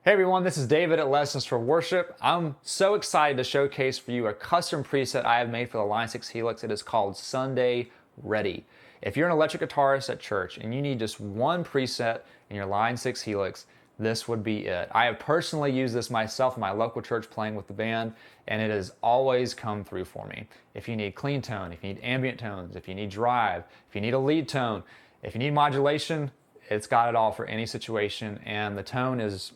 Hey everyone, this is David at Lessons for Worship. I'm so excited to showcase for you a custom preset I have made for the Line 6 Helix. It is called Sunday Ready. If you're an electric guitarist at church and you need just one preset in your Line 6 Helix, this would be it. I have personally used this myself in my local church playing with the band, and it has always come through for me. If you need clean tone, if you need ambient tones, if you need drive, if you need a lead tone, if you need modulation, it's got it all for any situation, and the tone is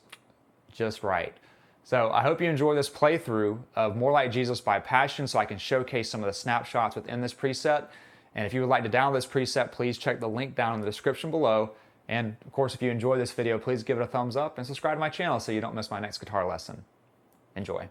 just right. So I hope you enjoy this playthrough of More Like Jesus by Passion so I can showcase some of the snapshots within this preset. And if you would like to download this preset, please check the link down in the description below. And of course, if you enjoy this video, please give it a thumbs up and subscribe to my channel so you don't miss my next guitar lesson. Enjoy.